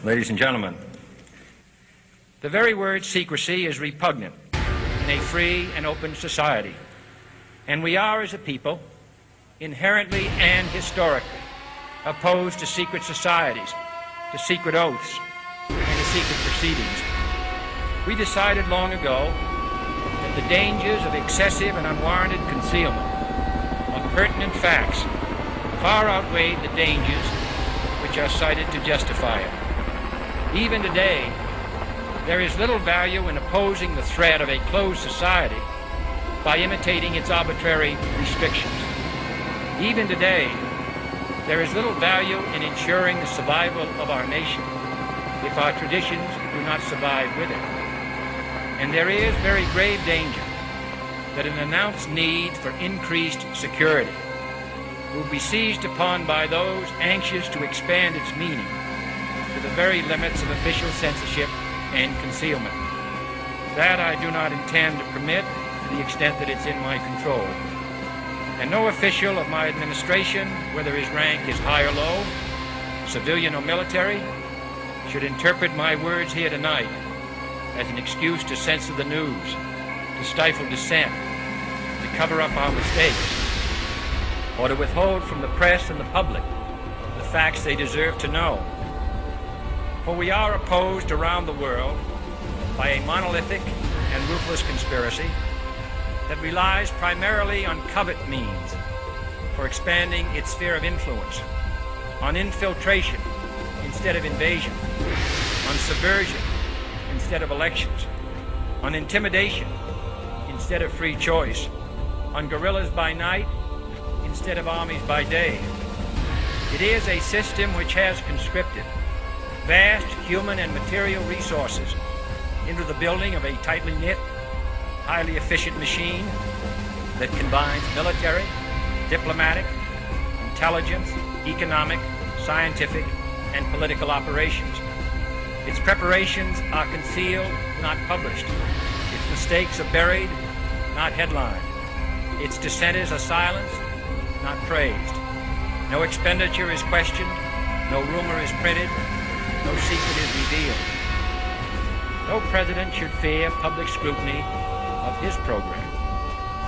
Ladies and gentlemen, the very word secrecy is repugnant in a free and open society, and we are, as a people, inherently and historically opposed to secret societies, to secret oaths, and to secret proceedings. We decided long ago that the dangers of excessive and unwarranted concealment of pertinent facts far outweighed the dangers which are cited to justify it. Even today, there is little value in opposing the threat of a closed society by imitating its arbitrary restrictions. Even today, there is little value in ensuring the survival of our nation if our traditions do not survive with it. And there is very grave danger that an announced need for increased security will be seized upon by those anxious to expand its meaning to the very limits of official censorship and concealment. That I do not intend to permit to the extent that it's in my control. And no official of my administration, whether his rank is high or low, civilian or military, should interpret my words here tonight as an excuse to censor the news, to stifle dissent, to cover up our mistakes, or to withhold from the press and the public the facts they deserve to know. For we are opposed around the world by a monolithic and ruthless conspiracy that relies primarily on covert means for expanding its sphere of influence, on infiltration instead of invasion, on subversion instead of elections, on intimidation instead of free choice, on guerrillas by night instead of armies by day. It is a system which has conscripted vast human and material resources into the building of a tightly knit, highly efficient machine that combines military, diplomatic, intelligence, economic, scientific, and political operations. Its preparations are concealed, not published. Its mistakes are buried, not headlined. Its dissenters are silenced, not praised. No expenditure is questioned, no rumor is printed, no secret is revealed. No president should fear public scrutiny of his program,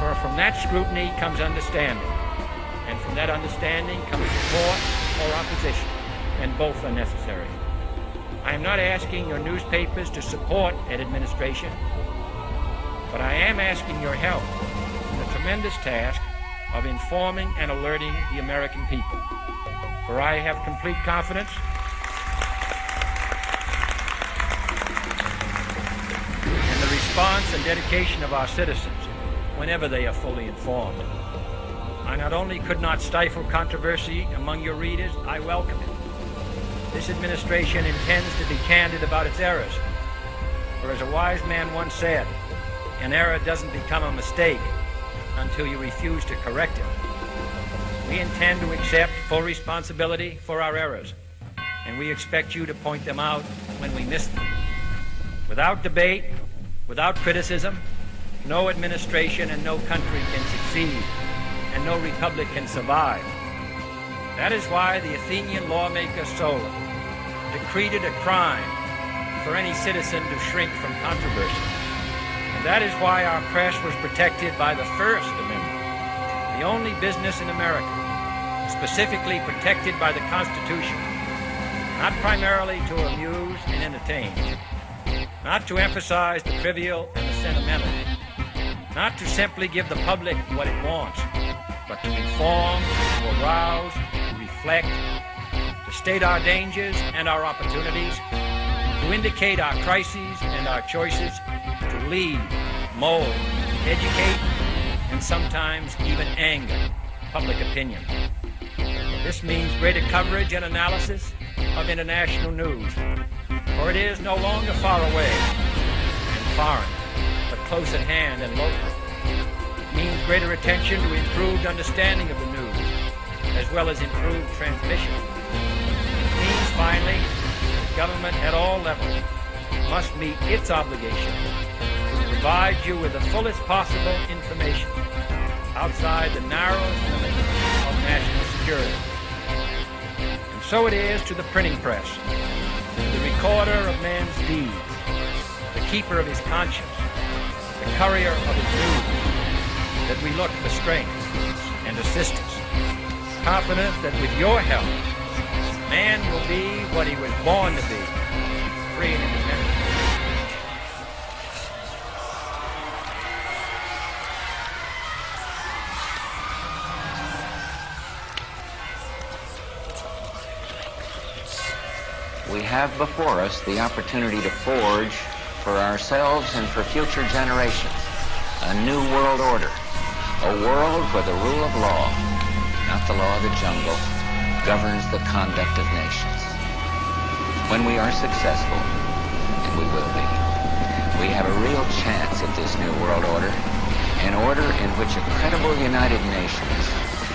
for from that scrutiny comes understanding, and from that understanding comes support or opposition, and both are necessary. I am not asking your newspapers to support an administration, but I am asking your help in the tremendous task of informing and alerting the American people, for I have complete confidence in the response and dedication of our citizens whenever they are fully informed. I not only could not stifle controversy among your readers, I welcome it. This administration intends to be candid about its errors, for as a wise man once said, an error doesn't become a mistake until you refuse to correct it. We intend to accept full responsibility for our errors, and we expect you to point them out when we miss them. Without debate, without criticism, no administration and no country can succeed, and no republic can survive. That is why the Athenian lawmaker Solon decreed it a crime for any citizen to shrink from controversy. And that is why our press was protected by the First Amendment, the only business in America specifically protected by the Constitution, not primarily to amuse and entertain, not to emphasize the trivial and the sentimental, not to simply give the public what it wants, but to inform, to arouse, to reflect, to state our dangers and our opportunities, to indicate our crises and our choices, to lead, mold, educate, and sometimes even anger public opinion. This means greater coverage and analysis of international news, for it is no longer far away and foreign, but close at hand and local. It means greater attention to improved understanding of the news, as well as improved transmission. It means, finally, that government at all levels must meet its obligation to provide you with the fullest possible information outside the narrowest limits of national security. And so it is to the printing press, the recorder of man's deeds, the keeper of his conscience, the courier of his news, that we look for strength and assistance, confident that with your help, man will be what he was born to be, free and independent. We have before us the opportunity to forge for ourselves and for future generations a new world order, a world where the rule of law, not the law of the jungle, governs the conduct of nations. When we are successful, and we will be, we have a real chance at this new world order, an order in which a credible United Nations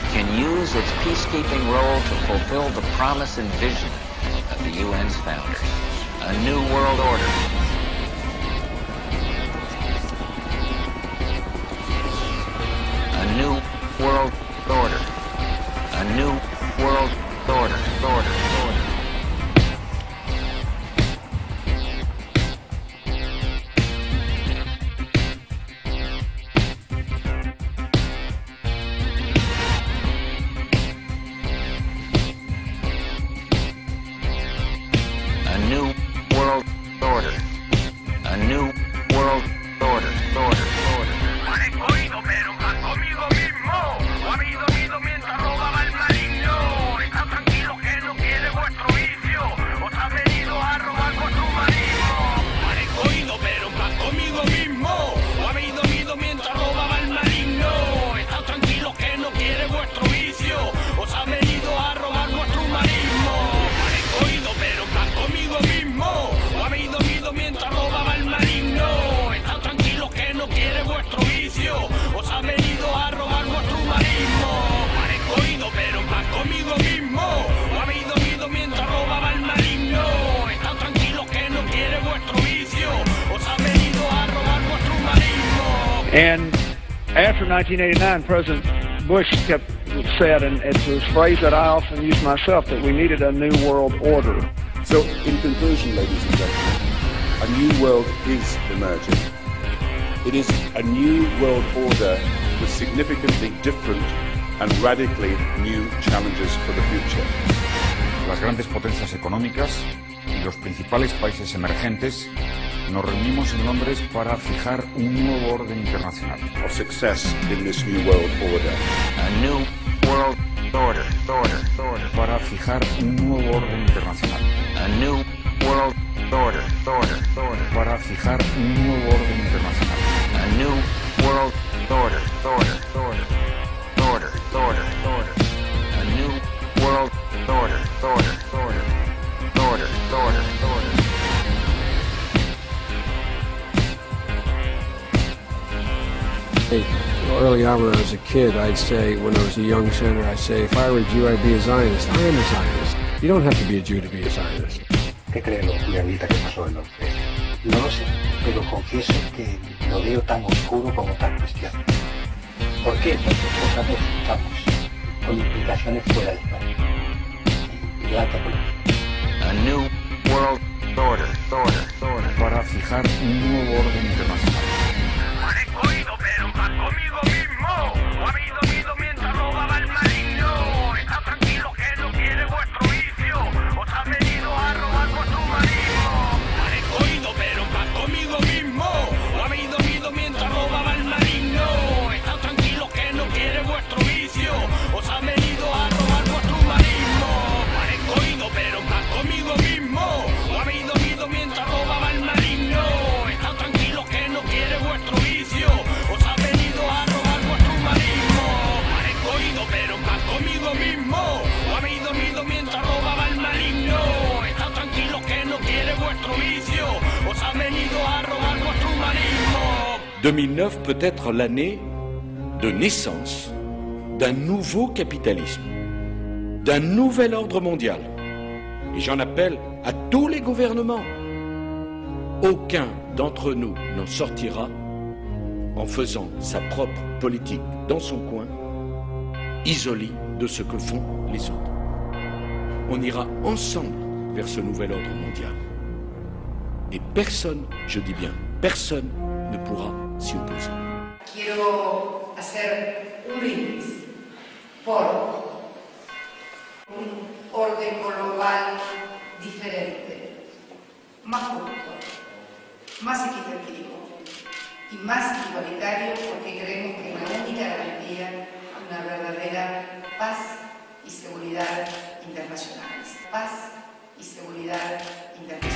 can use its peacekeeping role to fulfill the promise and vision of the UN's founders, a new world order. A new world order. A new world order. A new world order. A new world order. And after 1989, President Bush said, and it was a phrase that I often use myself, that we needed a new world order. So, in conclusion, ladies and gentlemen, a new world is emerging. It is a new world order with significantly different and radically new challenges for the future. Las grandes potencias económicas y los principales países emergentes nos reunimos en Londres para fijar un nuevo orden internacional. Of success in this new world order. A new world order. Para fijar un nuevo orden internacional. A new world order. Para fijar un nuevo orden internacional. A new world order. A new world order. Early on when I was a kid, I'd say, when I was a young senator, I'd say, if I were a Jew, I'd be a Zionist. I am a Zionist. You don't have to be a Jew to be a Zionist. ¿Qué cree lo Mundialita que pasó en 11? No lo sé, pero confieso que lo veo tan oscuro como tan cristiano. ¿Por qué? Porque otra vez estamos con implicaciones fuera de España. Y alta política. A new world order. Para fijar un nuevo orden internacional. Conmigo mismo, o habéis dormido mientras robaba el maligno. Está tranquilo que no quiere vuestro vicio, os ha venido a robar vuestro humanismo. Parezco oído, pero en paz conmigo mismo, o habéis dormido mientras robaba el maligno. Está tranquilo que no quiere vuestro vicio, os ha venido a robar vuestro humanismo. Parezco oído, pero en paz conmigo mismo, o habéis dormido mientras robaba el maligno. Está tranquilo que no quiere vuestro vicio, os ha venido a robar vuestro humanismo. Parezco oído, pero en paz conmigo mismo, o habéis dormido mientras robaba el maligno. Está tranquilo que no quiere vuestro vicio, os ha venido a robar vuestro humanismo. 2009 peut être l'année de naissance d'un nouveau capitalisme, d'un nouvel ordre mondial. Et j'en appelle à tous les gouvernements. Aucun d'entre nous n'en sortira en faisant sa propre politique dans son coin, isolé de ce que font les autres. On ira ensemble vers ce nouvel ordre mondial. Et personne, je dis bien, personne ne pourra s'y opposer. Quiero hacer un brindis por un orden global diferente, más justo, más equitativo y más igualitario, porque creemos que es la única garantía de una verdadera paz y seguridad internacionales. Paz y seguridad internacional.